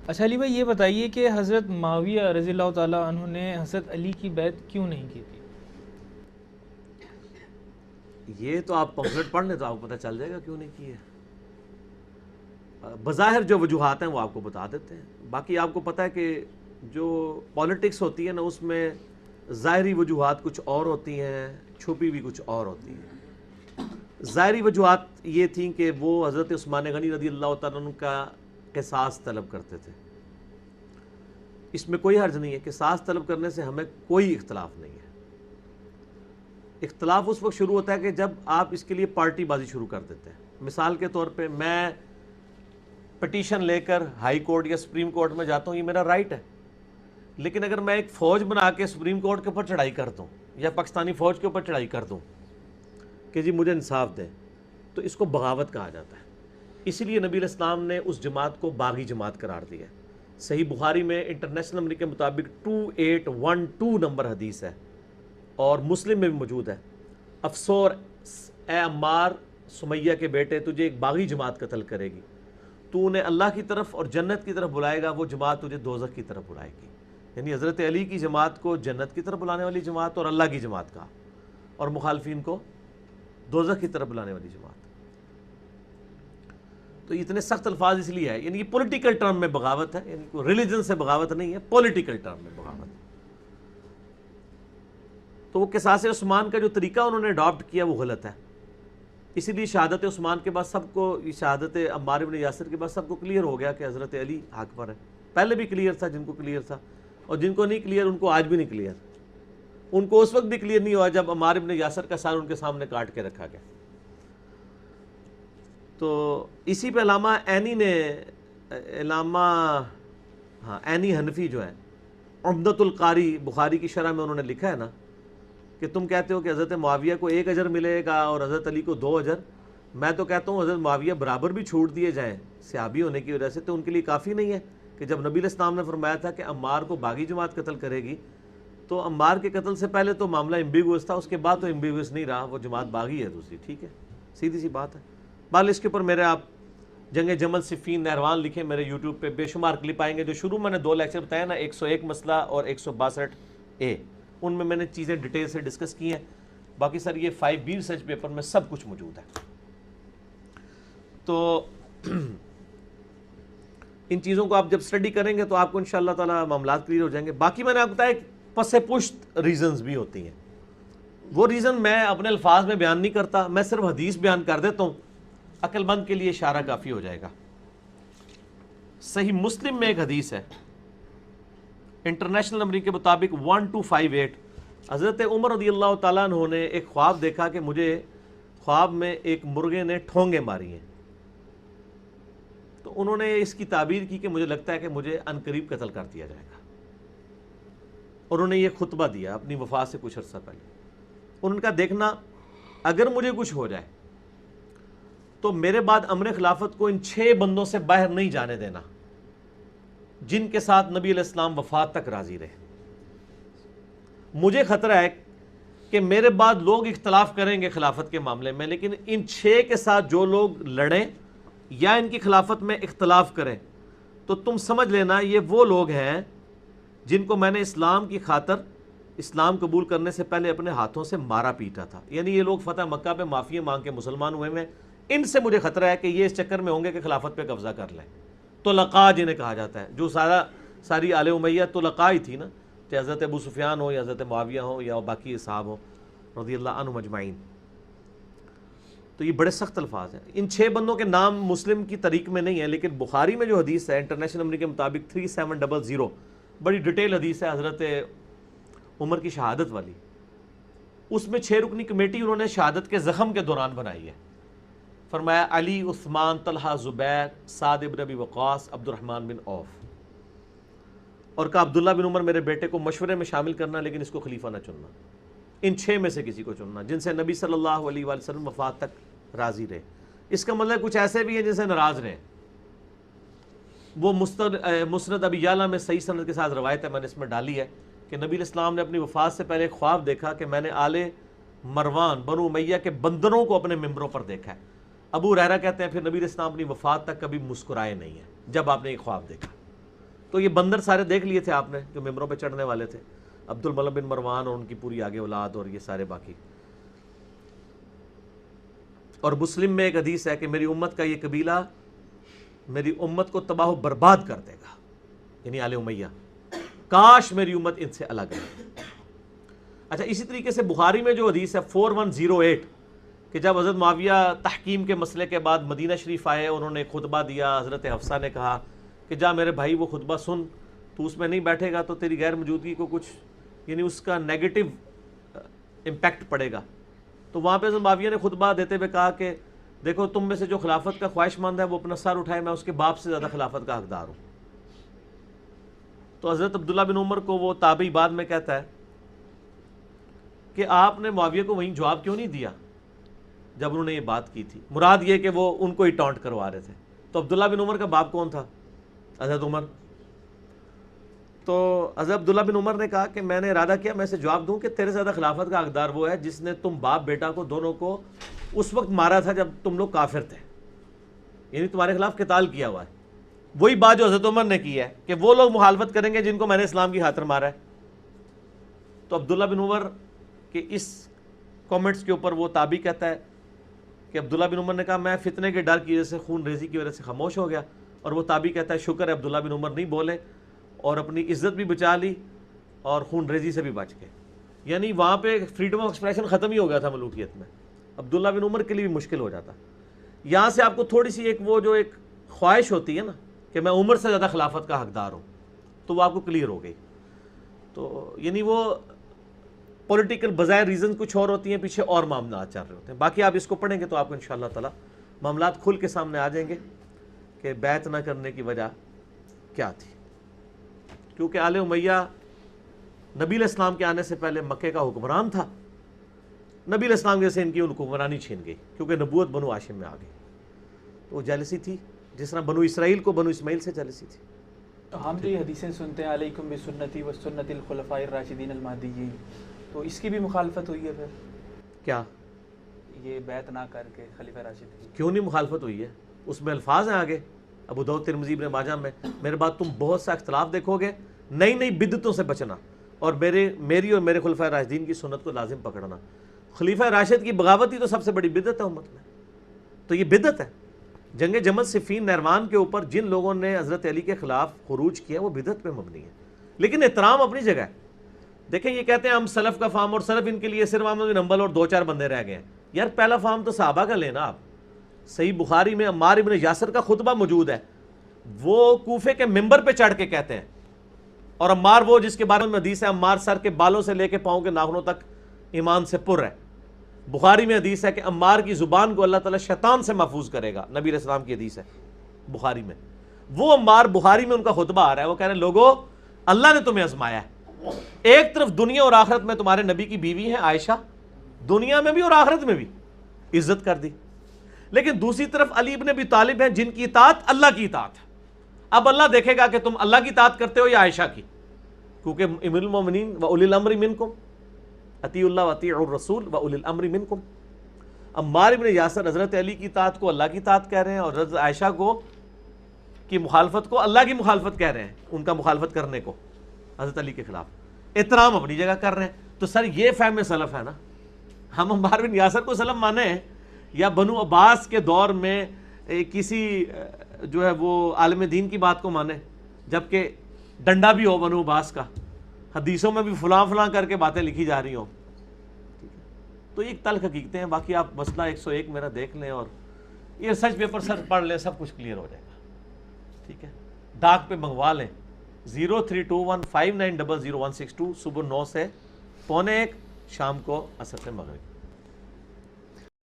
اچھا علی بھائی، یہ بتائیے کہ حضرت معاویہ رضی اللہ تعالیٰ عنہ نے حضرت علی کی بیعت کیوں نہیں کی تھی؟ یہ تو آپ پمفلٹ پڑھ لیں تو آپ کو پتہ چل جائے گا کیوں نہیں کی ہے. بظاہر جو وجوہات ہیں وہ آپ کو بتا دیتے ہیں. باقی آپ کو پتہ ہے کہ جو پالیٹکس ہوتی ہے نا، اس میں ظاہری وجوہات کچھ اور ہوتی ہیں، چھپی بھی کچھ اور ہوتی ہیں. ظاہری وجوہات یہ تھیں کہ وہ حضرت عثمان غنی رضی اللہ تعالیٰ عنہ کا قصاص طلب کرتے تھے. اس میں کوئی حرج نہیں ہے، قصاص طلب کرنے سے ہمیں کوئی اختلاف نہیں ہے. اختلاف اس وقت شروع ہوتا ہے کہ جب آپ اس کے لیے پارٹی بازی شروع کر دیتے ہیں. مثال کے طور پہ میں پٹیشن لے کر ہائی کورٹ یا سپریم کورٹ میں جاتا ہوں، یہ میرا رائٹ ہے. لیکن اگر میں ایک فوج بنا کے سپریم کورٹ کے اوپر چڑھائی کر دوں یا پاکستانی فوج کے اوپر چڑھائی کر دوں کہ جی مجھے انصاف دیں، تو اس کو بغاوت کہا جاتا ہے. اسی لیے نبی علیہ السلام نے اس جماعت کو باغی جماعت قرار دیا. صحیح بخاری میں انٹرنیشنل نمبر کے مطابق 2812 نمبر حدیث ہے، اور مسلم میں بھی موجود ہے. افسوس اے عمار، سمیہ کے بیٹے، تجھے ایک باغی جماعت قتل کرے گی. تو انہیں اللہ کی طرف اور جنت کی طرف بلائے گا، وہ جماعت تجھے دوزخ کی طرف بلائے گی. یعنی حضرت علی کی جماعت کو جنت کی طرف بلانے والی جماعت اور اللہ کی جماعت کہا، اور مخالفین کو دوزخ کی طرف بلانے والی جماعت. تو اتنے سخت الفاظ اس لیے ہے، یعنی یہ پولیٹیکل ٹرم میں بغاوت ہے، یعنی کوئی ریلیجن سے بغاوت نہیں ہے، پولیٹیکل ٹرم میں بغاوت. تو وہ قصاص عثمان کا جو طریقہ انہوں نے اڈاپٹ کیا وہ غلط ہے. اسی لیے شہادت عثمان کے بعد سب کو، شہادت عمار بن یاسر کے بعد سب کو کلیئر ہو گیا کہ حضرت علی حق پر ہے. پہلے بھی کلیئر تھا جن کو کلیئر تھا، اور جن کو نہیں کلیئر ان کو آج بھی نہیں کلیئر. ان کو اس وقت بھی کلیئر نہیں ہوا جب عمار بن یاسر کا سر ان کے سامنے کاٹ کے رکھا گیا. تو اسی پہ علامہ عینی نے، عینی حنفی جو ہے، عمدۃ القاری بخاری کی شرح میں انہوں نے لکھا ہے نا کہ تم کہتے ہو کہ حضرت معاویہ کو 1 اجر ملے گا اور حضرت علی کو 2 اجر. میں تو کہتا ہوں حضرت معاویہ برابر بھی چھوٹ دیے جائیں صحابی ہونے کی وجہ سے، تو ان کے لیے کافی نہیں ہے کہ جب نبی علیہ السلام نے فرمایا تھا کہ عمار کو باغی جماعت قتل کرے گی، تو عمار کے قتل سے پہلے تو معاملہ ایمبیگوس تھا، اس کے بعد تو ایمبیگوس نہیں رہا، وہ جماعت باغی ہے دوسری. ٹھیک ہے، سیدھی سی بات ہے. بال اس کے اوپر میرے آپ جنگ جمل صفین نہروان لکھیں، میرے یوٹیوب پہ بے شمار کلپ آئیں گے. جو شروع میں نے 2 لیکچر بتایا نا، 101 مسئلہ اور 162A، ان میں نے چیزیں ڈیٹیل سے ڈسکس کی ہیں. باقی سر یہ 5B ریسرچ پیپر میں سب کچھ موجود ہے. تو ان چیزوں کو آپ جب اسٹڈی کریں گے تو آپ کو انشاءاللہ تعالی معاملات کلیئر ہو جائیں گے. باقی میں نے آپ کو بتایا پس پشت ریزنز بھی ہوتی ہیں. وہ ریزن میں اپنے الفاظ میں بیان نہیں کرتا، میں صرف حدیث بیان کر دیتا ہوں، عقل مند کے لیے اشارہ کافی ہو جائے گا. صحیح مسلم میں ایک حدیث ہے انٹرنیشنل نمبر کے مطابق 1258. حضرت عمر رضی اللہ تعالیٰ عنہ نے ایک خواب دیکھا کہ مجھے خواب میں ایک مرغے نے ٹھونگے ماری ہیں. تو انہوں نے اس کی تعبیر کی کہ مجھے لگتا ہے کہ مجھے عنقریب قتل کر دیا جائے گا. اور انہوں نے یہ خطبہ دیا اپنی وفات سے کچھ عرصہ پہلے. ان کا دیکھنا، اگر مجھے کچھ ہو جائے تو میرے بعد امر خلافت کو ان 6 بندوں سے باہر نہیں جانے دینا جن کے ساتھ نبی علیہ السلام وفات تک راضی رہے. مجھے خطرہ ہے کہ میرے بعد لوگ اختلاف کریں گے خلافت کے معاملے میں، لیکن ان 6 کے ساتھ جو لوگ لڑیں یا ان کی خلافت میں اختلاف کریں تو تم سمجھ لینا یہ وہ لوگ ہیں جن کو میں نے اسلام کی خاطر اسلام قبول کرنے سے پہلے اپنے ہاتھوں سے مارا پیٹا تھا. یعنی یہ لوگ فتح مکہ پہ معافی مانگ کے مسلمان ہوئے ہیں. ان سے مجھے خطرہ ہے کہ یہ اس چکر میں ہوں گے کہ خلافت پہ قبضہ کر لیں. طلقاء جنہیں کہا جاتا ہے، جو ساری آل امیہ طلقاء ہی تھی نا، چاہے حضرت ابو سفیان ہو یا حضرت معاویہ ہو یا باقی اصحاب ہو رضی اللہ عنہم اجمعین. تو یہ بڑے سخت الفاظ ہیں. ان 6 بندوں کے نام مسلم کی تاریخ میں نہیں ہے، لیکن بخاری میں جو حدیث ہے انٹرنیشنل نمبر کے مطابق 3700، بڑی ڈیٹیل حدیث ہے حضرت عمر کی شہادت والی. اس میں 6 رکنی کمیٹی انہوں نے شہادت کے زخم کے دوران بنائی ہے. فرمایا علی، عثمان، طلحہ، زبیر، سعد بن ابی وقاص، عبد الرحمن بن عوف، اور کہا عبداللہ بن عمر میرے بیٹے کو مشورے میں شامل کرنا، لیکن اس کو خلیفہ نہ چننا. ان 6 میں سے کسی کو چننا جن سے نبی صلی اللہ علیہ وآلہ وسلم وفات تک راضی رہے. اس کا مطلب کچھ ایسے بھی ہیں جن سے ناراض رہے. وہ مسند ابی یعلا میں صحیح سند کے ساتھ روایت ہے، میں نے اس میں ڈالی ہے کہ نبی علیہ السلام نے اپنی وفات سے پہلے ایک خواب دیکھا کہ میں نے آل مروان بنو امیہ کے بندروں کو اپنے ممبروں پر دیکھا ہے. ابو ہریرہ کہتے ہیں پھر نبی علیہ السلام اپنی وفات تک کبھی مسکرائے نہیں ہیں جب آپ نے ایک خواب دیکھا. تو یہ بندر سارے دیکھ لیے تھے آپ نے جو ممبروں پہ چڑھنے والے تھے، عبد الملک بن مروان اور ان کی پوری آگے اولاد اور یہ سارے باقی. اور مسلم میں ایک حدیث ہے کہ میری امت کا یہ قبیلہ میری امت کو تباہ و برباد کر دے گا، یعنی آل امیہ، کاش میری امت ان سے الگ ہے. اچھا، اسی طریقے سے بخاری میں جو حدیث ہے 4108 کہ جب حضرت معاویہ تحکیم کے مسئلے کے بعد مدینہ شریف آئے، انہوں نے خطبہ دیا، حضرت حفصہ نے کہا کہ جا میرے بھائی وہ خطبہ سن، تو اس میں نہیں بیٹھے گا تو تیری غیر موجودگی کو کچھ یعنی اس کا نیگیٹو امپیکٹ پڑے گا. تو وہاں پہ حضرت معاویہ نے خطبہ دیتے ہوئے کہا کہ دیکھو تم میں سے جو خلافت کا خواہش مند ہے وہ اپنا سر اٹھائے، میں اس کے باپ سے زیادہ خلافت کا حقدار ہوں. تو حضرت عبداللہ بن عمر کو وہ تابعی بعد میں کہتا ہے کہ آپ نے معاویہ کو وہیں جواب کیوں نہیں دیا جب انہوں نے یہ بات کی تھی. مراد یہ کہ وہ ان کو ہی ٹانٹ کروا رہے تھے. تو عبداللہ بن عمر کا باپ کون تھا؟ حضرت عمر. تو حضرت عبداللہ بن عمر نے کہا کہ میں نے ارادہ کیا میں اسے جواب دوں کہ تیرے زیادہ خلافت کا حقدار وہ ہے جس نے تم باپ بیٹا کو دونوں کو اس وقت مارا تھا جب تم لوگ کافر تھے، یعنی تمہارے خلاف قتال کیا ہوا ہے. وہی بات جو حضرت عمر نے کی ہے کہ وہ لوگ مخالفت کریں گے جن کو میں نے اسلام کی خاطر مارا ہے. تو عبداللہ بن عمر کے اس کامنٹس کے اوپر وہ تابعی کہتا ہے کہ عبداللہ بن عمر نے کہا میں فتنے کے ڈر کی وجہ سے، خون ریزی کی وجہ سے خاموش ہو گیا. اور وہ تابعی کہتا ہے شکر ہے عبداللہ بن عمر نہیں بولے اور اپنی عزت بھی بچا لی اور خون ریزی سے بھی بچ گئے. یعنی وہاں پہ فریڈم آف ایکسپریشن ختم ہی ہو گیا تھا ملوکیت میں. عبداللہ بن عمر کے لیے بھی مشکل ہو جاتا. یہاں سے آپ کو تھوڑی سی ایک وہ جو ایک خواہش ہوتی ہے نا کہ میں عمر سے زیادہ خلافت کا حقدار ہوں، تو وہ آپ کو کلیئر ہو گئی. تو یعنی وہ پولیٹیکل بظاہر ریزن کچھ اور ہوتی ہیں، پیچھے اور معاملات چل رہے ہوتے ہیں. باقی آپ اس کو پڑھیں گے تو آپ کو انشاءاللہ تعالی معاملات کھل کے سامنے آ جائیں گے کہ بیعت نہ کرنے کی وجہ کیا تھی. کیونکہ آل امیہ نبی علیہ السلام کے آنے سے پہلے مکے کا حکمران تھا. نبی علیہ السلام جیسے ان کی ان حکمرانی چھین گئی کیونکہ نبوت بنو ہاشم میں آ گئی. تو وہ جیلسی تھی جس طرح بنو اسرائیل کو بنو اسماعیل سے جیلسی تھی. ہم جو یہ حدیثیں سنتے ہیں علیکم بسنتی و سنت الخلفاء الراشدین المہدیین، تو اس کی بھی مخالفت ہوئی ہے پھر؟ کیا یہ بیعت نہ کر کے خلیفہ راشد کی؟ کیوں نہیں مخالفت ہوئی ہے؟ اس میں الفاظ ہیں آگے ابو داؤد ترمذی ابن ماجہ میں، میرے بعد تم بہت سا اختلاف دیکھو گے، نئی نئی بدعتوں سے بچنا اور میری اور میرے خلفۂ راشدین کی سنت کو لازم پکڑنا. خلیفہ راشد کی بغاوت ہی تو سب سے بڑی بدعت ہے امت میں. تو یہ بدعت ہے. جنگ جمل صفین نہروان کے اوپر جن لوگوں نے حضرت علی کے خلاف خروج کیا وہ بدعت پہ مبنی ہے، لیکن احترام اپنی جگہ ہے. دیکھیں یہ کہتے ہیں ہم سلف کا فام، اور سلف ان کے لیے صرف احمد بن حنبل اور 2-4 بندے رہ گئے ہیں. یار پہلا فام تو صحابہ کا لینا. آپ صحیح بخاری میں عمار ابن یاسر کا خطبہ موجود ہے، وہ کوفے کے ممبر پہ چڑھ کے کہتے ہیں. اور عمار وہ جس کے بارے میں حدیث ہے عمار سر کے بالوں سے لے کے پاؤں کے ناخنوں تک ایمان سے پر ہے. بخاری میں حدیث ہے کہ عمار کی زبان کو اللہ تعالیٰ شیطان سے محفوظ کرے گا، نبی علیہ السلام کی حدیث ہے بخاری میں. وہ عمار بخاری میں ان کا خطبہ آ رہا ہے، وہ کہہ رہے ہیں لوگو اللہ نے تمہیں آزمایا ہے. ایک طرف دنیا اور آخرت میں تمہارے نبی کی بیوی ہے عائشہ، دنیا میں بھی اور آخرت میں بھی عزت کر دی، لیکن دوسری طرف علی ابن ابی طالب ہیں جن کی اطاعت اللہ کی اطاعت ہے. اب اللہ دیکھے گا کہ تم اللہ کی اطاعت کرتے ہو یا عائشہ کی، کیونکہ امیر المومنین و اولی الامر منکم، اطیعوا اللہ و اطیعوا الرسول و اولی الامر منکم. عمار ابن یاسر حضرت علی کی اطاعت کو اللہ کی اطاعت کہہ رہے ہیں اور حضرت عائشہ کو کی مخالفت کو اللہ کی مخالفت کہہ رہے ہیں، ان کا مخالفت کرنے کو حضرت علی کے خلاف. احترام اپنی جگہ کر رہے ہیں. تو سر یہ فہم سلف ہے نا. ہم عمار بن یاسر کو سلف مانے ہیں یا بنو عباس کے دور میں کسی جو ہے وہ عالم دین کی بات کو مانے، جبکہ ڈنڈا بھی ہو بنو عباس کا، حدیثوں میں بھی فلاں فلاں کر کے باتیں لکھی جا رہی ہوں. تو یہ ایک تلخ حقیقتیں ہیں. باقی آپ مسئلہ 101 میرا دیکھ لیں اور یہ ریسرچ پیپر سر پڑھ لیں، سب کچھ کلیئر ہو جائے گا. ٹھیک ہے، ڈاک پہ منگوا لیں 032159000162 صبح 9 سے 12:45 شام کو عصر سے مغرب.